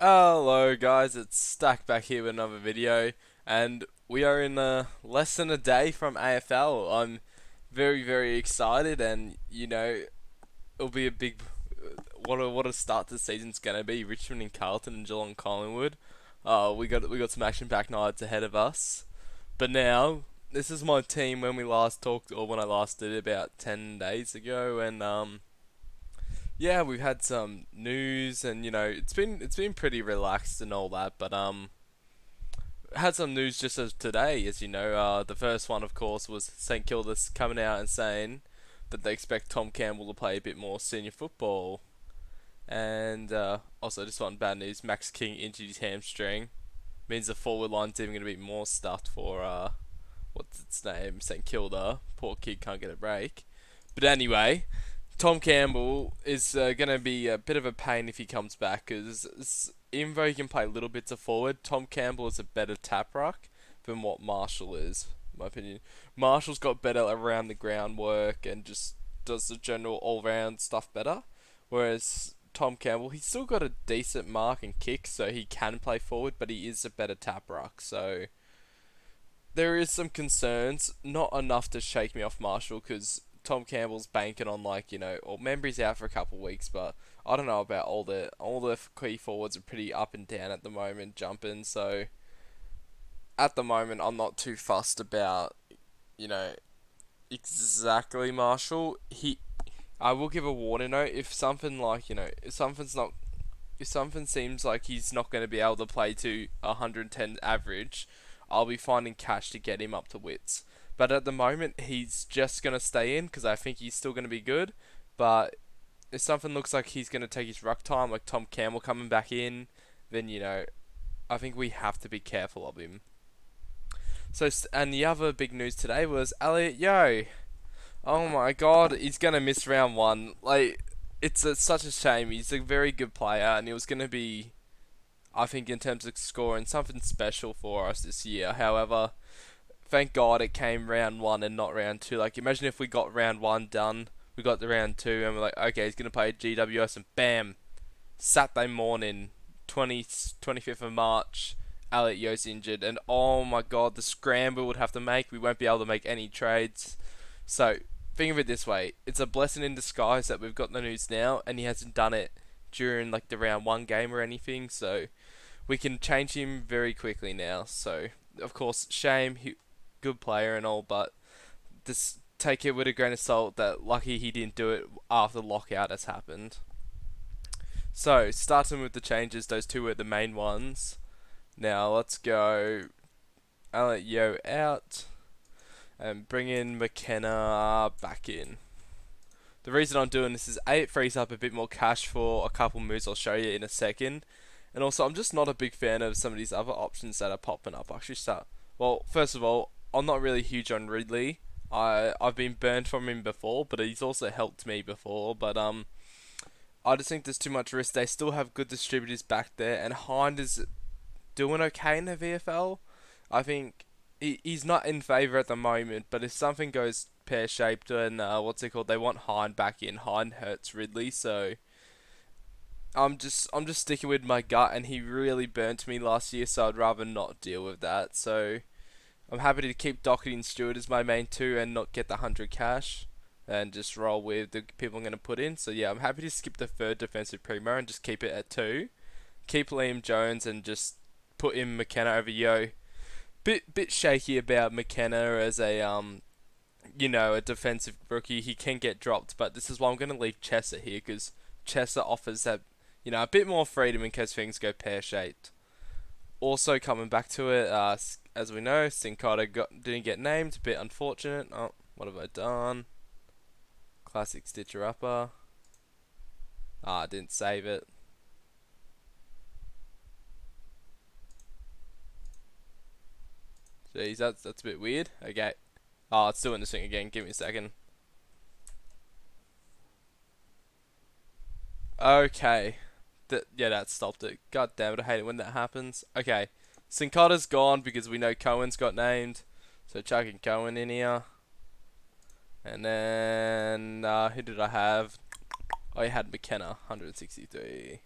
Hello guys, it's Stack back here with another video, and we are in less than a day from AFL. I'm very excited, and it'll be a big what a start to the season's gonna be. Richmond and Carlton and Geelong Collingwood. We got some action packed nights ahead of us. But now this is my team when we last talked, or when I last did it about 10 days ago, and yeah, we've had some news, and it's been pretty relaxed and all that. But had some news just as today, as you know. The first one, of course, was St Kilda's coming out and saying that they expect Tom Campbell to play a bit more senior football. And also, just one bad news: Max King injured his hamstring. Means the forward line's even going to be more stuffed for what's its name, St Kilda. Poor kid can't get a break. But anyway, Tom Campbell is going to be a bit of a pain if he comes back, because even though he can play little bits of forward, Tom Campbell is a better tap ruck than what Marshall is, in my opinion. Marshall's got better around the ground work and just does the general all round stuff better, whereas Tom Campbell, he's still got a decent mark and kick, so he can play forward, but he is a better tap ruck, so there is some concerns, not enough to shake me off Marshall, because Tom Campbell's banking on, like, or Membry's out for a couple of weeks, but I don't know about all the key forwards are pretty up and down at the moment, jumping. So at the moment, I'm not too fussed about you know exactly Marshall. I will give a warning note if something like if something seems like he's not going to be able to play to 110 average, I'll be finding cash to get him up to wits. But at the moment, he's just going to stay in because I think he's still going to be good. But if something looks like he's going to take his ruck time, like Tom Campbell coming back in, then, I think we have to be careful of him. So, and the other big news today was Elliot Yo. Oh my god, he's going to miss round one. Like, such a shame. He's a very good player, and he was going to be, I think, in terms of scoring, something special for us this year. However, thank God it came round one and not round two. Like, imagine if we got round one done, we got the round two, and we're like, okay, he's going to play GWS, and bam, Saturday morning, 25th of March, Elliot Yo's injured, and oh my God, the scramble would have to make. We won't be able to make any trades. So, think of it this way: it's a blessing in disguise that we've got the news now, and he hasn't done it during like the round one game or anything. So we can change him very quickly now. So of course, shame, good player and all, but just take it with a grain of salt that lucky he didn't do it after the lockout has happened. So starting with the changes, those two were the main ones. Now let's go. Elliot Yo out and bring in McKenna back in. The reason I'm doing this is A, it frees up a bit more cash for a couple moves I'll show you in a second. And also, I'm just not a big fan of some of these other options that are popping up. Well, first of all, I'm not really huge on Ridley. I've been burned from him before, but he's also helped me before. But I just think there's too much risk. They still have good distributors back there, and Hind is doing okay in the VFL. I think he's not in favour at the moment, but if something goes pear shaped and they want Hind back in. Hind hurts Ridley, so I'm just sticking with my gut, and he really burnt me last year, so I'd rather not deal with that. So I'm happy to keep Doherty and Stewart as my main two and not get the 100 cash and just roll with the people I'm going to put in. So yeah, I'm happy to skip the third defensive primo and just keep it at two. Keep Liam Jones and just put in McKenna over Yo. Bit shaky about McKenna as a defensive rookie. He can get dropped, but this is why I'm going to leave Chesser here, because Chesser offers that, a bit more freedom in case things go pear-shaped. Also, coming back to it, as we know, Sincotta didn't get named. A bit unfortunate. Oh, what have I done? Classic Stitcher Upper. I didn't save it. Jeez, that's a bit weird. Okay. Oh, it's doing this thing again. Give me a second. Okay. That stopped it. God damn it, I hate it when that happens. Okay. Sincotta's gone because we know Cohen's got named. So chucking Cohen in here. And then, who did I have? I had McKenna, 163.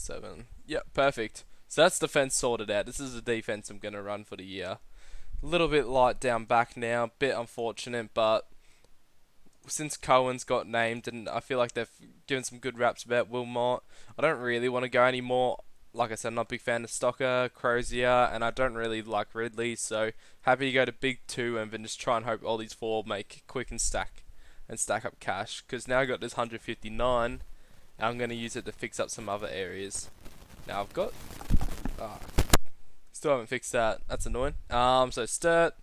7. Yep, perfect. So that's defense sorted out. This is the defense I'm going to run for the year. A little bit light down back now. Bit unfortunate, but since Cohen's got named, and I feel like they've given some good raps about Wilmot, I don't really want to go anymore. Like I said, I'm not a big fan of Stocker, Crozier, and I don't really like Ridley, so happy to go to big two and then just try and hope all these four make quick and stack up cash. Because now I got this 159, and I'm going to use it to fix up some other areas. Now I've got... ah, still haven't fixed that. That's annoying. So Sturt,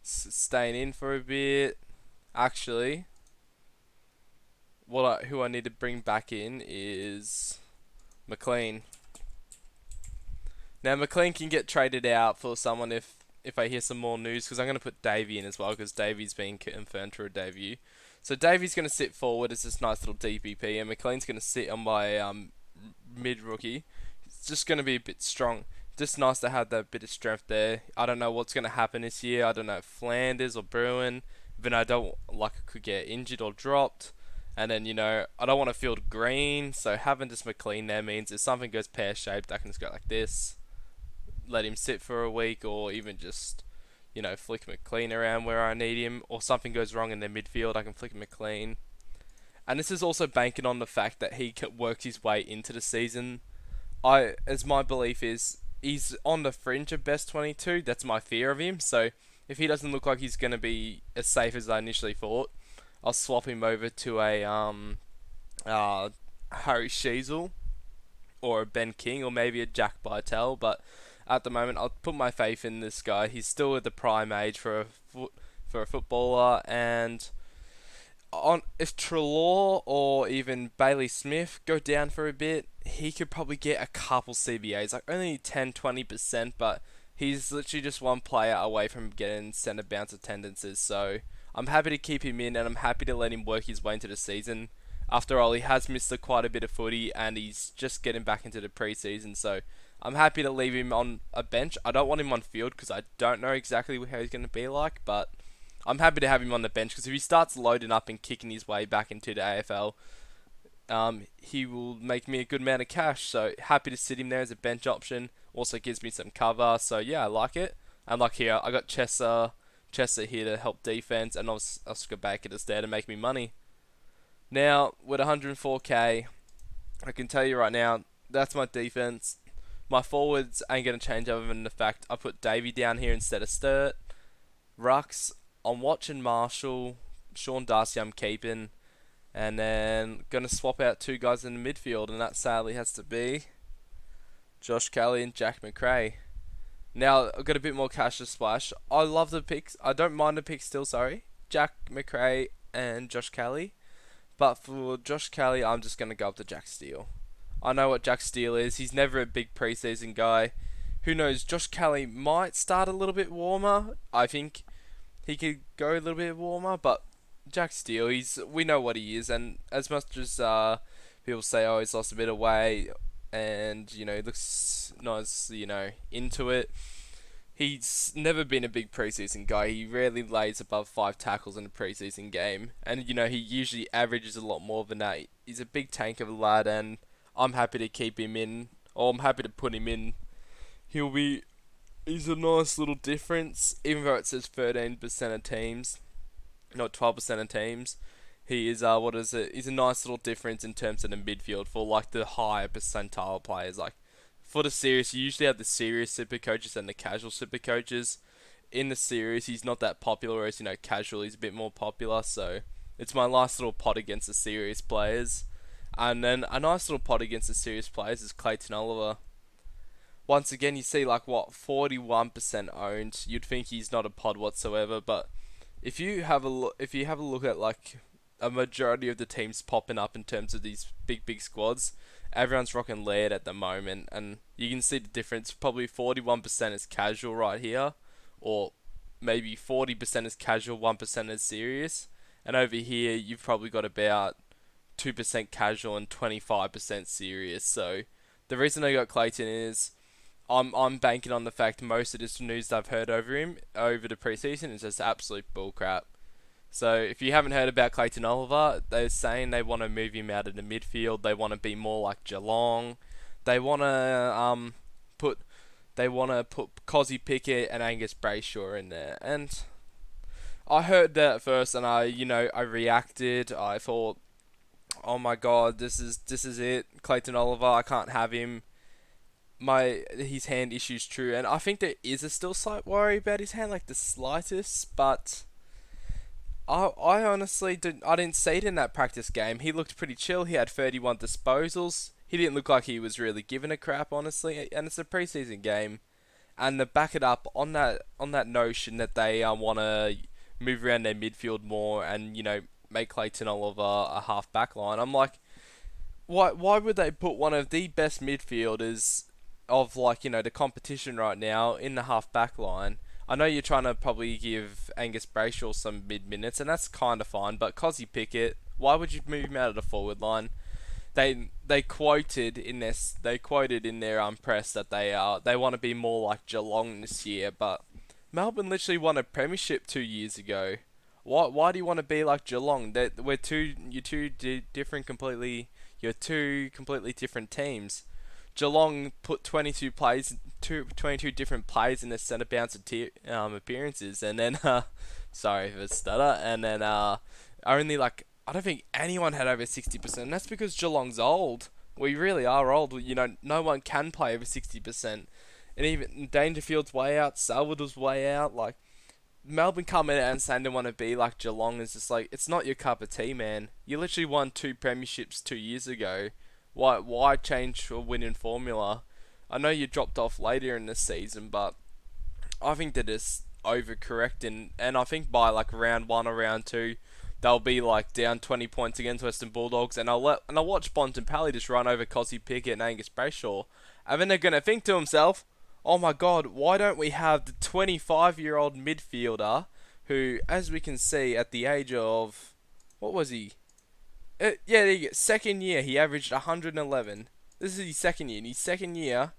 staying in for a bit. Actually, who I need to bring back in is McLean. Now McLean can get traded out for someone if I hear some more news, because I'm going to put Davey in as well, because Davey's been confirmed for a debut. So Davey's going to sit forward as this nice little DPP, and McLean's going to sit on my mid rookie. It's just going to be a bit strong. Just nice to have that bit of strength there. I don't know what's going to happen this year. I don't know if Flanders or Bruin. Then I don't like I could get injured or dropped. And then, I don't want to field green, so having this McLean there means if something goes pear-shaped, I can just go like this, let him sit for a week, or even just, flick McLean around where I need him, or something goes wrong in their midfield, I can flick McLean. And this is also banking on the fact that he works his way into the season. As my belief is, he's on the fringe of best 22, that's my fear of him, so if he doesn't look like he's going to be as safe as I initially thought, I'll swap him over to a Harry Sheasel or a Ben King or maybe a Jack Bytel. But at the moment, I'll put my faith in this guy. He's still at the prime age for a footballer, and if Trelaw or even Bailey Smith go down for a bit, he could probably get a couple CBAs, like only 10-20%, but he's literally just one player away from getting centre bounce attendances. So I'm happy to keep him in, and I'm happy to let him work his way into the season. After all, he has missed quite a bit of footy, and he's just getting back into the preseason. So I'm happy to leave him on a bench. I don't want him on field because I don't know exactly how he's going to be like, but I'm happy to have him on the bench because if he starts loading up and kicking his way back into the AFL, he will make me a good amount of cash. So happy to sit him there as a bench option. Also gives me some cover. So yeah, I like it. And like here, I got Chester here to help defense, and Oscar Baker is there to make me money. Now, with 104k, I can tell you right now, that's my defense. My forwards ain't going to change other than the fact I put Davey down here instead of Sturt. Rucks, I'm watching Marshall. Sean Darcy, I'm keeping. And then going to swap out two guys in the midfield, and that sadly has to be Josh Kelly and Jack McRae. Now, I've got a bit more cash to splash. I love the picks. I don't mind the picks still, sorry. Jack McRae and Josh Kelly. But for Josh Kelly, I'm just going to go up to Jack Steele. I know what Jack Steele is. He's never a big preseason guy. Who knows? Josh Kelly might start a little bit warmer. I think he could go a little bit warmer. But Jack Steele, we know what he is. And as much as people say, oh, he's lost a bit of weight, and, he looks nice, into it, he's never been a big preseason guy. He rarely lays above 5 tackles in a preseason game. And, he usually averages a lot more than that. He's a big tank of a lad, and I'm happy to keep him in, or I'm happy to put him in. He's a nice little difference, even though it says 13% of teams, not 12% of teams. He is, he's a nice little difference in terms of the midfield for, like, the higher percentile players. Like, for the series, you usually have the serious super coaches and the casual super coaches. In the series, he's not that popular, whereas, casual, he's a bit more popular. So, it's my last little pot against the serious players. And then a nice little pot against the serious players is Clayton Oliver. Once again, you see, 41% owned. You'd think he's not a pod whatsoever, but if you have a look at, a majority of the teams popping up in terms of these big squads, everyone's rocking Laird at the moment, and you can see the difference. Probably 41% is casual right here, or maybe 40% is casual, 1% is serious. And over here, you've probably got about 2% casual and 25% serious. So the reason I got Clayton is I'm banking on the fact most of this news I've heard over the preseason is just absolute bullcrap. So if you haven't heard about Clayton Oliver, they're saying they want to move him out of the midfield. They want to be more like Geelong. they want to put they want to put Cozzy Pickett and Angus Brayshaw in there. And I heard that at first, and I reacted. I thought, oh my god, this is it. Clayton Oliver, I can't have him. His hand issue's true, and I think there is a still slight worry about his hand, like the slightest. But I honestly didn't see it in that practice game. He looked pretty chill. He had 31 disposals. He didn't look like he was really giving a crap, honestly. And it's a preseason game, and to back it up on that notion that they want to move around their midfield more and make Clayton Oliver a half back line. I'm like, why would they put one of the best midfielders of the competition right now in the half back line? I know you're trying to probably give Angus Brayshaw some mid minutes, and that's kind of fine. But Cozzy Pickett, why would you move him out of the forward line? They quoted in their press that they want to be more like Geelong this year, but Melbourne literally won a premiership 2 years ago. Why do you want to be like Geelong? You're two completely different teams. Geelong put 22 different plays in their centre bounce appearances, and then sorry for the stutter, and then only I don't think anyone had over 60%. And that's because Geelong's old. We really are old. No one can play over 60%, and even Dangerfield's way out, Salvador's way out. Like, Melbourne coming out and saying they want to be like Geelong is just like, it's not your cup of tea, man. You literally won 2 premierships 2 years ago. Why change a winning formula? I know you dropped off later in the season, but I think they're just overcorrecting, and I think by round 1 or round 2, they'll be down 20 points against Western Bulldogs, and I'll watch Bontempelli just run over Cozzy Pickett and Angus Brayshaw, and then they're gonna think to themselves, oh my god, why don't we have the 25-year-old midfielder who, as we can see, at the age of, what was he? Yeah, there you go. Second year, he averaged 111. This is his second year. In his second year,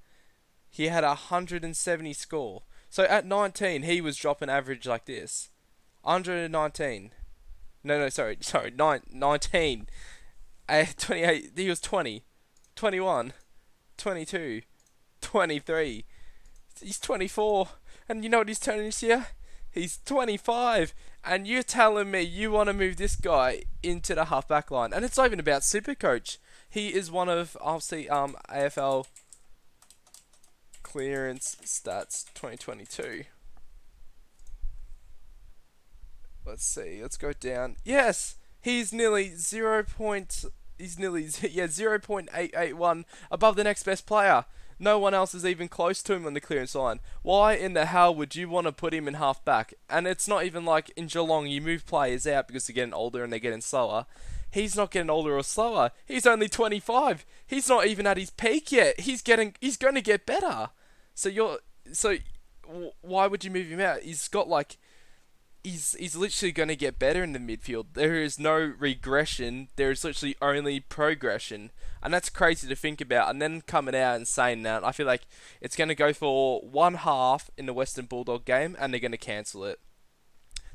he had a 170 score. So at 19, he was dropping average like this. 119. No, sorry, 19. 28, he was 20. 21. 22. 23. He's 24. And you know what he's turning this year? He's 25. And you're telling me you want to move this guy into the half-back line. And it's not even about Supercoach. He is one of, obviously, AFL clearance stats 2022. Let's see. Let's go down. Yes! He's nearly 0.881 above the next best player. No one else is even close to him on the clearance line. Why in the hell would you want to put him in half back? And it's not even like in Geelong, you move players out because they're getting older and they're getting slower. He's not getting older or slower. He's only 25. He's not even at his peak yet. He's going to get better. So why would you move him out? He's literally going to get better in the midfield. There is no regression. There is literally only progression. And that's crazy to think about. And then coming out and saying that, I feel like it's going to go for one half in the Western Bulldog game, and they're going to cancel it.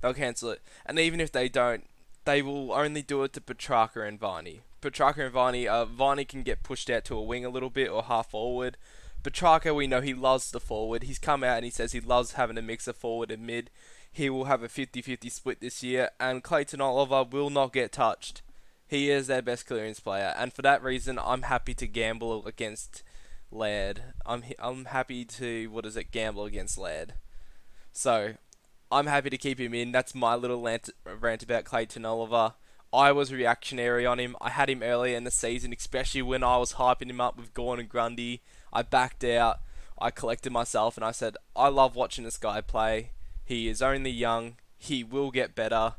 They'll cancel it. And even if they don't, they will only do it to Petrarca and Varney. Petrarca and Varney, Varney can get pushed out to a wing a little bit or half forward. Petrarca, we know he loves the forward. He's come out and he says he loves having a mix of forward and mid. He will have a 50-50 split this year, and Clayton Oliver will not get touched. He is their best clearance player, and for that reason, I'm happy to gamble against Laird. I'm happy to, gamble against Laird. So, I'm happy to keep him in. That's my little rant about Clayton Oliver. I was reactionary on him. I had him earlier in the season, especially when I was hyping him up with Gawn and Grundy. I backed out. I collected myself, and I said, I love watching this guy play. He is only young. He will get better.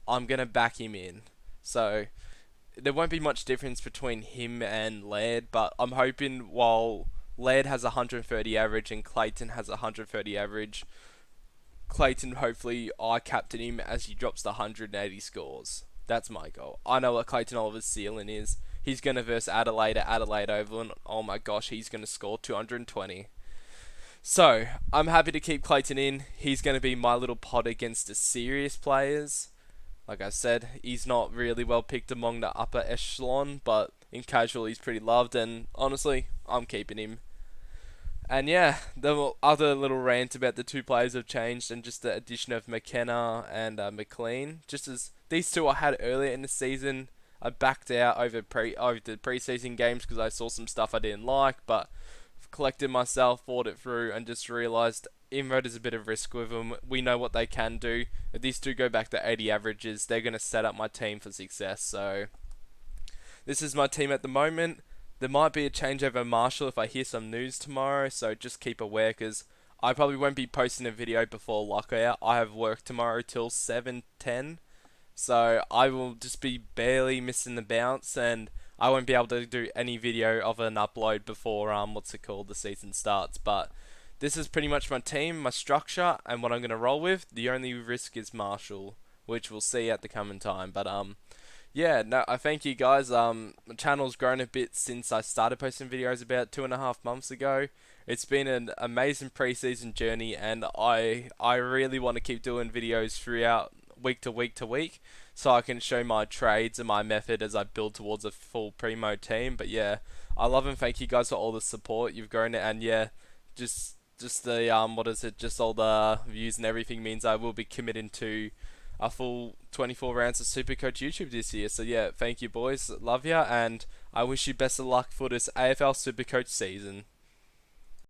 I'm going to back him in. So, there won't be much difference between him and Laird, but I'm hoping while Laird has 130 average and Clayton has 130 average, Clayton, hopefully, I captain him as he drops the 180 scores. That's my goal. I know what Clayton Oliver's ceiling is. He's going to verse Adelaide at Adelaide Oval, and oh my gosh, he's going to score 220. So, I'm happy to keep Clayton in. He's going to be my little pod against the serious players. Like I said, he's not really well picked among the upper echelon, but in casual he's pretty loved, and honestly, I'm keeping him. And yeah, the other little rant about the two players have changed, and just the addition of McKenna and McLean. Just as these two I had earlier in the season, I backed out over the preseason games because I saw some stuff I didn't like, but I've collected myself, thought it through, and just realised even though there's a bit of risk with them, we know what they can do. If these two go back to 80 averages, they're going to set up my team for success. So this is my team at the moment. There might be a change over Marshall if I hear some news tomorrow, so just keep aware because I probably won't be posting a video before lockout. I have work tomorrow till 7:10, so I will just be barely missing the bounce, and I won't be able to do any video of an upload before the season starts. But this is pretty much my team, my structure, and what I'm gonna roll with. The only risk is Marshall, which we'll see at the coming time. But yeah, no, I thank you guys. My channel's grown a bit since I started posting videos about 2.5 months ago. It's been an amazing preseason journey, and I really want to keep doing videos throughout week to week to week, so I can show my trades and my method as I build towards a full primo team. But yeah, I love and thank you guys for all the support you've grown it, and yeah, just the just all the views and everything means I will be committing to a full 24 rounds of Supercoach YouTube this year. So yeah, thank you boys, love ya, and I wish you best of luck for this AFL Supercoach season.